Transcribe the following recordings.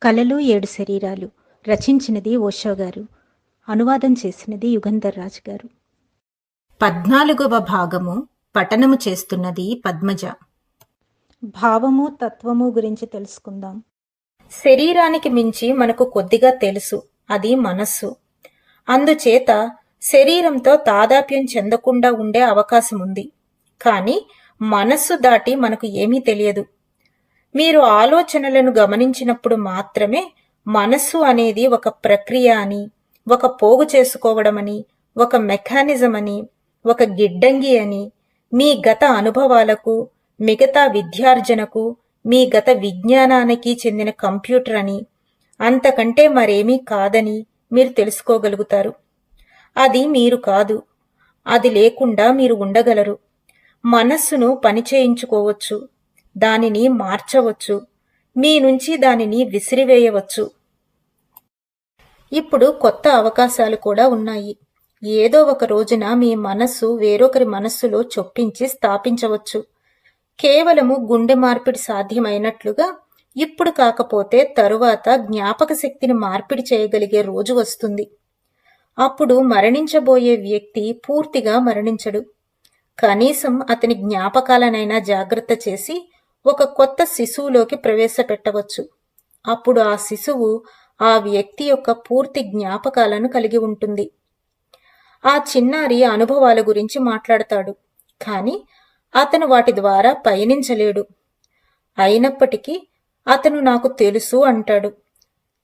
కళలు ఏడు శరీరాలు రచించినది ఓషో గారు. అనువాదం చేసినది యుగంధర్ రాజు గారు. 14వ భాగము పఠనము చేస్తున్నది పద్మజ. భావము తత్వము గురించి తెలుసుకుందాం. శరీరానికి మించి మనకు కొద్దిగా తెలుసు, అది మనస్సు. అందుచేత శరీరంతో తాదాప్యం చెందకుండా ఉండే అవకాశం ఉంది. కానీ మనస్సు దాటి మనకు ఏమీ తెలియదు. మీరు ఆలోచనలను గమనించినప్పుడు మాత్రమే మనస్సు అనేది ఒక ప్రక్రియ అని, ఒక పోగు చేసుకోవడమని, ఒక మెకానిజం అని, ఒక గిడ్డంగి అని, మీ గత అనుభవాలకు, మిగతా విద్యార్జనకు, మీ గత విజ్ఞానానికి చెందిన కంప్యూటర్ అని, అంతకంటే మరేమీ కాదని మీరు తెలుసుకోగలుగుతారు. అది మీరు కాదు. అది లేకుండా మీరు ఉండగలరు. మనస్సును పనిచేయించుకోవచ్చు, దానిని మార్చవచ్చు, మీ నుంచి దానిని విసిరివేయవచ్చు. ఇప్పుడు కొత్త అవకాశాలు కూడా ఉన్నాయి. ఏదో ఒక రోజున మీ మనస్సు వేరొకరి మనస్సులో చొప్పించి స్థాపించవచ్చు. కేవలము గుండె మార్పిడి సాధ్యమైనట్లుగా ఇప్పుడు కాకపోతే తరువాత జ్ఞాపక శక్తిని మార్పిడి చేయగలిగే రోజు వస్తుంది. అప్పుడు మరణించబోయే వ్యక్తి పూర్తిగా మరణించడు. కనీసం అతని జ్ఞాపకాలనైనా జాగ్రత్త చేసి ఒక కొత్త శిశువులోకి ప్రవేశపెట్టవచ్చు. అప్పుడు ఆ శిశువు ఆ వ్యక్తి యొక్క పూర్తి జ్ఞాపకాలను కలిగి ఉంటుంది. ఆ చిన్నారి అనుభవాల గురించి మాట్లాడతాడు, కానీ అతను వాటి ద్వారా పయనించలేడు. అయినప్పటికీ అతను నాకు తెలుసు అంటాడు.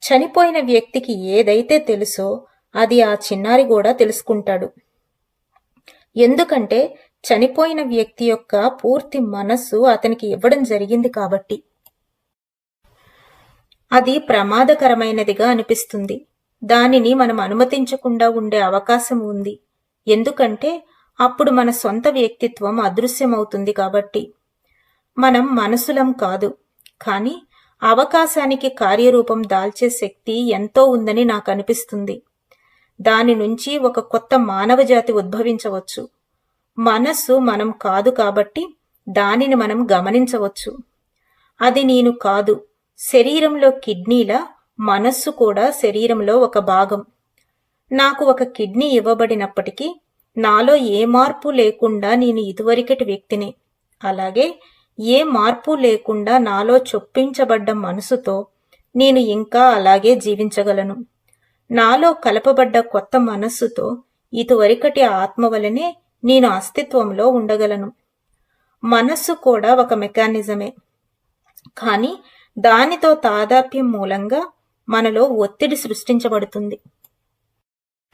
చనిపోయిన వ్యక్తికి ఏదైతే తెలుసో అది ఆ చిన్నారి కూడా తెలుసుకుంటాడు. ఎందుకంటే చనిపోయిన వ్యక్తి యొక్క పూర్తి మనస్సు అతనికి ఇవ్వడం జరిగింది కాబట్టి. అది ప్రమాదకరమైనదిగా అనిపిస్తుంది. దానిని మనం అనుమతించకుండా ఉండే అవకాశం ఉంది. ఎందుకంటే అప్పుడు మన సొంత వ్యక్తిత్వం అదృశ్యమవుతుంది కాబట్టి. మనం మనసులం కాదు, కానీ అవకాశానికి కార్యరూపం దాల్చే శక్తి ఎంతో ఉందని నాకు అనిపిస్తుంది. దాని నుంచి ఒక కొత్త మానవజాతి ఉద్భవించవచ్చు. మనస్సు మనం కాదు కాబట్టి దానిని మనం గమనించవచ్చు. అది నేను కాదు. శరీరంలో కిడ్నీలా మనస్సు కూడా శరీరంలో ఒక భాగం. నాకు ఒక కిడ్నీ ఇవ్వబడినప్పటికీ నాలో ఏ మార్పు లేకుండా నేను ఇదివరకటి వ్యక్తిని. అలాగే ఏ మార్పు లేకుండా నాలో చొప్పించబడ్డ మనసుతో నేను ఇంకా అలాగే జీవించగలను. నాలో కలపబడ్డ కొత్త మనస్సుతో ఇదివరకటి ఆత్మ వలనే నేను అస్తిత్వంలో ఉండగలను. మనస్సు కూడా ఒక మెకానిజమే, కానీ దానితో తాదాప్యం మూలంగా మనలో ఒత్తిడి సృష్టించబడుతుంది.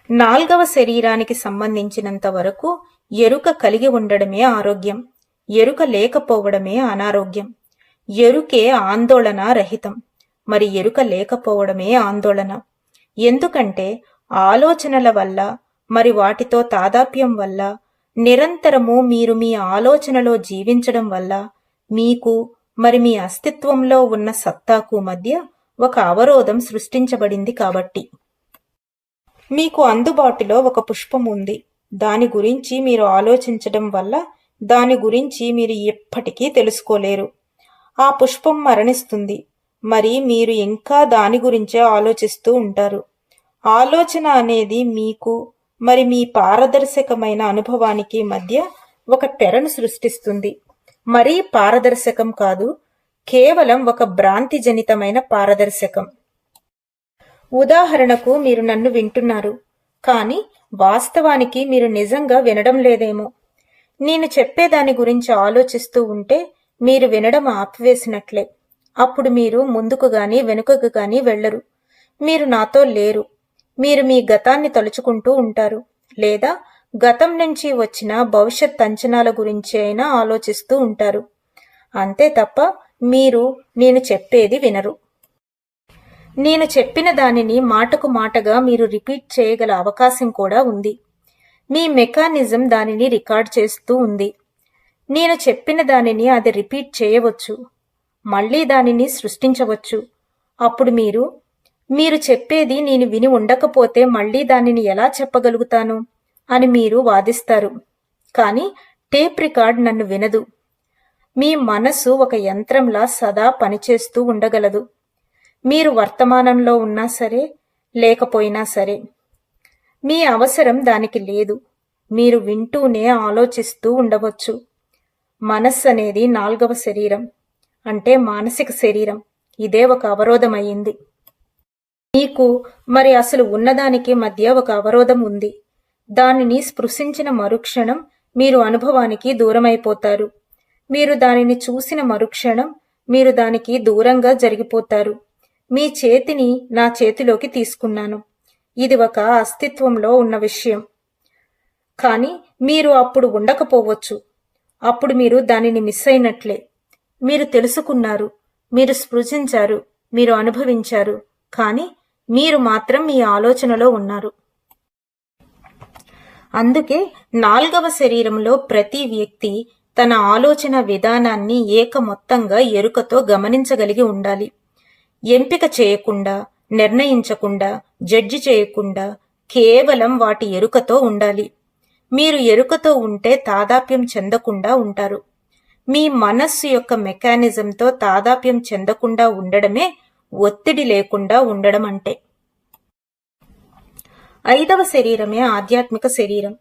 4వ శరీరానికి సంబంధించినంత వరకు ఎరుక కలిగి ఉండడమే ఆరోగ్యం, ఎరుక లేకపోవడమే అనారోగ్యం. ఎరుకే ఆందోళన రహితం, మరి ఎరుక లేకపోవడమే ఆందోళన. ఎందుకంటే ఆలోచనల వల్ల మరి వాటితో తాదాప్యం వల్ల నిరంతరము మీరు మీ ఆలోచనలో జీవించడం వల్ల మీకు మరి మీ అస్తిత్వంలో ఉన్న సత్తాకు మధ్య ఒక అవరోధం సృష్టించబడింది కాబట్టి. మీకు అందుబాటులో ఒక పుష్పం ఉంది. దాని గురించి మీరు ఆలోచించడం వల్ల దాని గురించి మీరు ఎప్పటికీ తెలుసుకోలేరు. ఆ పుష్పం మరణిస్తుంది, మరి మీరు ఇంకా దాని గురించే ఆలోచిస్తూ ఉంటారు. ఆలోచన అనేది మీకు మరి మీ పారదర్శకమైన అనుభవానికి మధ్య ఒక తెరను సృష్టిస్తుంది. మరీ పారదర్శకం కాదు, కేవలం ఒక భ్రాంతిజనితమైన పారదర్శకం. ఉదాహరణకు, మీరు నన్ను వింటున్నారు, కానీ వాస్తవానికి మీరు నిజంగా వినడం లేదేమో. నేను చెప్పేదాని గురించి ఆలోచిస్తూ ఉంటే మీరు వినడం ఆపివేసినట్లే. అప్పుడు మీరు ముందుకు గాని వెనుకకు గాని వెళ్లరు. మీరు నాతో లేరు. మీరు మీ గతాన్ని తలుచుకుంటూ ఉంటారు, లేదా గతం నుంచి వచ్చిన భవిష్యత్ అంచనాల గురించి అయినా ఆలోచిస్తూ ఉంటారు. అంతే తప్ప మీరు నేను చెప్పేది వినరు. నేను చెప్పిన దానిని మాటకు మాటగా మీరు రిపీట్ చేయగల అవకాశం కూడా ఉంది. మీ మెకానిజం దానిని రికార్డ్ చేస్తూ ఉంది. నేను చెప్పిన దానిని అది రిపీట్ చేయవచ్చు, మళ్లీ దానిని సృష్టించవచ్చు. అప్పుడు మీరు చెప్పేది నేను విని ఉండకపోతే మళ్లీ దానిని ఎలా చెప్పగలుగుతాను అని మీరు వాదిస్తారు. కానీ టేప్ రికార్డ్ నన్ను వినదు. మీ మనస్సు ఒక యంత్రంలా సదా పనిచేస్తూ ఉండగలదు. మీరు వర్తమానంలో ఉన్నా సరే లేకపోయినా సరే మీ అవసరం దానికి లేదు. మీరు వింటూనే ఆలోచిస్తూ ఉండవచ్చు. మనస్సు అనేది 4వ శరీరం, అంటే మానసిక శరీరం. ఇదే ఒక అవరోధం అయ్యింది. మీకు మరి అసలు ఉన్నదానికి మధ్య ఒక అవరోధం ఉంది. దానిని స్పృశించిన మరుక్షణం మీరు అనుభవానికి దూరమైపోతారు. మీరు దానిని చూసిన మరుక్షణం మీరు దానికి దూరంగా జరిగిపోతారు. మీ చేతిని నా చేతిలోకి తీసుకున్నాను. ఇది ఒక అస్తిత్వంలో ఉన్న విషయం. కానీ మీరు అప్పుడు ఉండకపోవచ్చు. అప్పుడు మీరు దానిని మిస్ అయినట్లే. మీరు తెలుసుకున్నారు, మీరు స్పృశించారు, మీరు అనుభవించారు, కానీ మీరు మాత్రం మీ ఆలోచనలో ఉన్నారు. అందుకే 4వ శరీరంలో ప్రతి వ్యక్తి తన ఆలోచన విధానాన్ని ఏకమొత్తంగా ఎరుకతో గమనించగలిగి ఉండాలి. ఎంపిక చేయకుండా, నిర్ణయించకుండా, జడ్జి చేయకుండా కేవలం వాటి ఎరుకతో ఉండాలి. మీరు ఎరుకతో ఉంటే తాదాప్యం చెందకుండా ఉంటారు. మీ మనస్సు యొక్క మెకానిజంతో తాదాప్యం చెందకుండా ఉండడమే ఒత్తిడి లేకుండా ఉండడం అంటే. 5వ శరీరమే ఆధ్యాత్మిక శరీరం.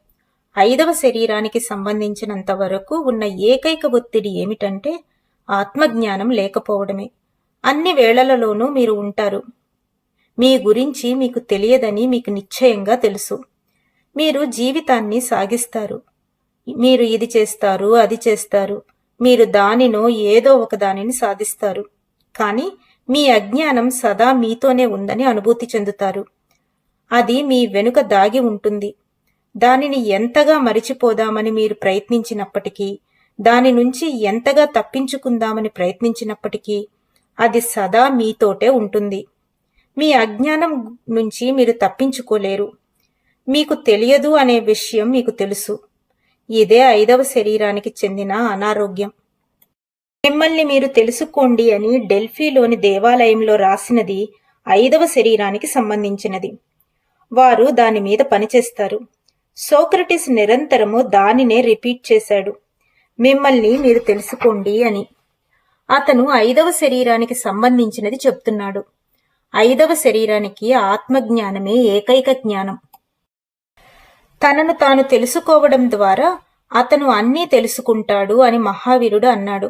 5వ శరీరానికి సంబంధించినంత వరకు ఉన్న ఏకైక ఒత్తిడి ఏమిటంటే ఆత్మజ్ఞానం లేకపోవడమే. అన్ని వేళలలోనూ మీరు ఉంటారు. మీ గురించి మీకు తెలియదని మీకు నిశ్చయంగా తెలుసు. మీరు జీవితాన్ని సాగిస్తారు. మీరు ఇది చేస్తారు, అది చేస్తారు. మీరు దానినో ఏదో ఒక దానిని సాధిస్తారు. కానీ మీ అజ్ఞానం సదా మీతోనే ఉందని అనుభూతి చెందుతారు. అది మీ వెనుక దాగి ఉంటుంది. దానిని ఎంతగా మరిచిపోదామని మీరు ప్రయత్నించినప్పటికీ, దాని నుంచి ఎంతగా తప్పించుకుందామని ప్రయత్నించినప్పటికీ అది సదా మీతోటే ఉంటుంది. మీ అజ్ఞానం నుంచి మీరు తప్పించుకోలేరు. మీకు తెలియదు అనే విషయం మీకు తెలుసు. ఇదే 5వ శరీరానికి చెందిన అనారోగ్యం. మిమ్మల్ని మీరు తెలుసుకోండి అని ఢిల్లీలోని దేవాలయంలో రాసినది 5వ శరీరానికి సంబంధించినది. వారు దాని మీద పనిచేస్తారు. సోక్రటీస్ నిరంతరము దానినే రిపీట్ చేశాడు, మిమ్మల్ని మీరు తెలుసుకోండి అని. అతను 5వ శరీరానికి సంబంధించినది చెప్తున్నాడు. 5వ శరీరానికి ఆత్మజ్ఞానమే ఏకైక జ్ఞానం. తనను తాను తెలుసుకోవడం ద్వారా అతను అన్నీ తెలుసుకుంటాడు అని మహావీరుడు అన్నాడు.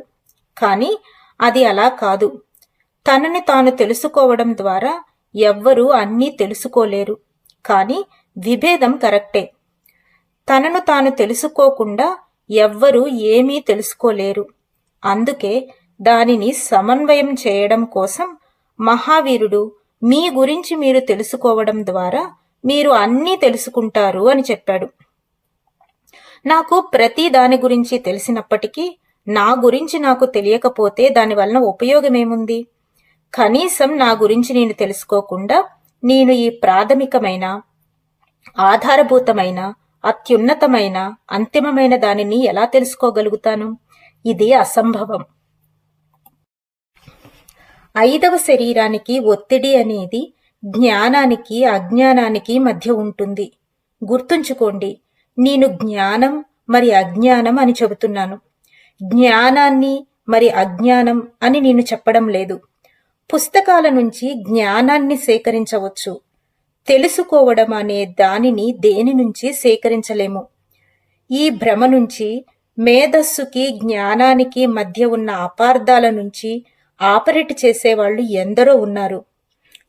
కానీ అది అలా కాదు. తనని తాను తెలుసుకోవడం ద్వారా ఎవ్వరూ అన్నీ తెలుసుకోలేరు. కానీ విభేదం కరెక్టే. తనను తాను తెలుసుకోకుండా ఎవ్వరూ ఏమీ తెలుసుకోలేరు. అందుకే దానిని సమన్వయం చేయడం కోసం మహావీరుడు మీ గురించి మీరు తెలుసుకోవడం ద్వారా మీరు అన్నీ తెలుసుకుంటారు అని చెప్పాడు. నాకు ప్రతి దాని గురించి తెలిసినప్పటికీ నా గురించి నాకు తెలియకపోతే దానివలన ఉపయోగమేముంది? కనీసం నా గురించి నేను తెలుసుకోకుండా నేను ఈ ప్రాథమికమైన, ఆధారభూతమైన, అత్యున్నతమైన, అంతిమమైన దానిని ఎలా తెలుసుకోగలుగుతాను? ఇది అసంభవం. 5వ శరీరానికి ఒత్తిడి అనేది జ్ఞానానికి అజ్ఞానానికి మధ్య ఉంటుంది. గుర్తుంచుకోండి, నేను జ్ఞానం మరి అజ్ఞానం అని చెబుతున్నాను. జ్ఞానాన్ని మరి అజ్ఞానం అని నేను చెప్పడం లేదు. పుస్తకాల నుంచి జ్ఞానాన్ని సేకరించవచ్చు. తెలుసుకోవడం అనే దానిని దేని నుంచి సేకరించలేము. ఈ భ్రమ నుంచి, మేధస్సుకి జ్ఞానానికి మధ్య ఉన్న అపార్థాల నుంచి ఆపరేట్ చేసేవాళ్లు ఎందరో ఉన్నారు.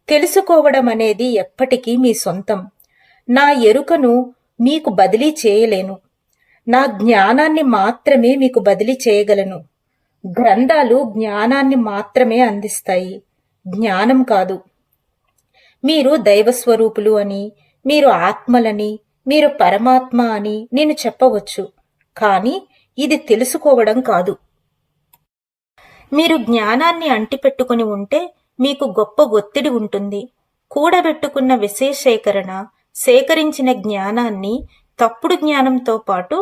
తెలుసుకోవడం అనేది ఎప్పటికీ మీ సొంతం. నా ఎరుకను మీకు బదిలీ చేయలేను. నా జ్ఞానాన్ని మాత్రమే మీకు బదిలీ చేయగలను. గ్రంథాలు జ్ఞానాన్ని మాత్రమే అందిస్తాయి, జ్ఞానం కాదు. మీరు దైవస్వరూపులు అని, మీరు ఆత్మలని, మీరు పరమాత్మ అని నేను చెప్పవచ్చు. కానీ ఇది తెలుసుకోవడం కాదు. మీరు జ్ఞానాన్ని అంటిపెట్టుకుని ఉంటే మీకు గొప్ప ఒత్తిడి ఉంటుంది. కూడబెట్టుకున్న విశేషీకరణ, సేకరించిన జ్ఞానాన్ని తప్పుడు జ్ఞానంతో పాటు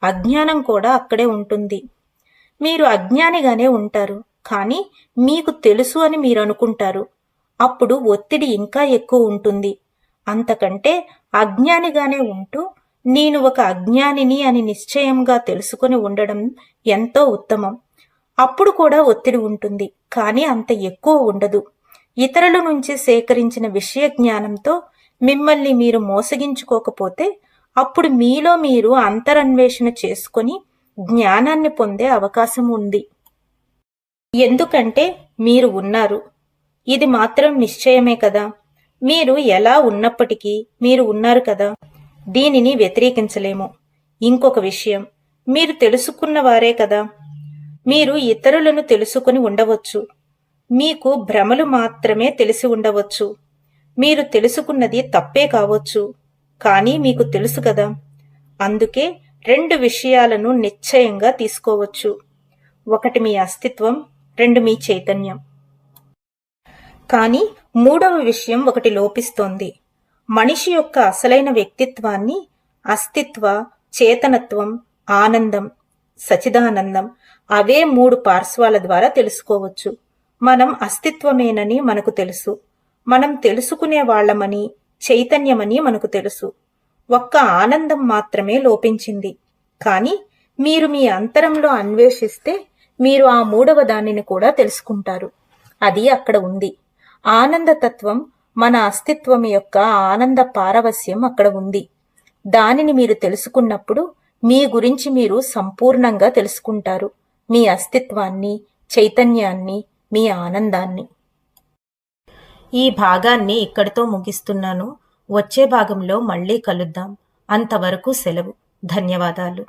అజ్ఞానం కూడా అక్కడే ఉంటుంది. మీరు అజ్ఞానిగానే ఉంటారు, కానీ మీకు తెలుసు అని మీరు అనుకుంటారు. అప్పుడు ఒత్తిడి ఇంకా ఎక్కువ ఉంటుంది. అంతకంటే అజ్ఞానిగానే ఉంటూ నేను ఒక అజ్ఞానిని అని నిశ్చయంగా తెలుసుకుని ఉండడం ఎంతో ఉత్తమం. అప్పుడు కూడా ఒత్తిడి ఉంటుంది, కానీ అంత ఎక్కువ ఉండదు. ఇతరుల నుంచి సేకరించిన విషయ జ్ఞానంతో మిమ్మల్ని మీరు మోసగించుకోకపోతే అప్పుడు మీలో మీరు అంతరన్వేషణ చేసుకొని జ్ఞానాన్ని పొందే అవకాశం ఉంది. ఎందుకంటే మీరు ఉన్నారు. ఇది మాత్రం నిశ్చయమే కదా. మీరు ఎలా ఉన్నప్పటికీ మీరు ఉన్నారు కదా. దీనిని వ్యతిరేకించలేము. ఇంకొక విషయం, మీరు తెలుసుకున్నవారే కదా. మీరు ఇతరులను తెలుసుకుని ఉండవచ్చు. మీకు భ్రమలు మాత్రమే తెలిసి ఉండవచ్చు. మీరు తెలుసుకున్నది తప్పే కావచ్చు. కానీ మీకు తెలుసు కదా. అందుకే 2 విషయాలను నిశ్చయంగా తీసుకోవచ్చు. 1 మీ అస్తిత్వం, 2 మీ చైతన్యం. కానీ 3వ విషయం ఒకటి లోపిస్తోంది. మనిషి యొక్క అసలైన వ్యక్తిత్వాన్ని అస్తిత్వ, చేతనత్వం, ఆనందం, సచిదానందం అవే 3 పార్శ్వాల ద్వారా తెలుసుకోవచ్చు. మనం అస్తిత్వమేనని మనకు తెలుసు. మనం తెలుసుకునే వాళ్ళమని, చైతన్యమని మనకు తెలుసు. ఒక్క ఆనందం మాత్రమే లోపించింది. కానీ మీరు మీ అంతరంలో అన్వేషిస్తే మీరు ఆ 3వ దానిని కూడా తెలుసుకుంటారు. అది అక్కడ ఉంది. ఆనందతత్వం, మన అస్తిత్వం యొక్క ఆనంద పారవస్యం అక్కడ ఉంది. దానిని మీరు తెలుసుకున్నప్పుడు మీ గురించి మీరు సంపూర్ణంగా తెలుసుకుంటారు. మీ అస్తిత్వాన్ని, చైతన్యాన్ని, మీ ఆనందాన్ని. ఈ భాగాన్ని ఇక్కడితో ముగిస్తున్నాను. వచ్చే భాగంలో మళ్ళీ కలుద్దాం. అంతవరకు సెలవు. ధన్యవాదాలు.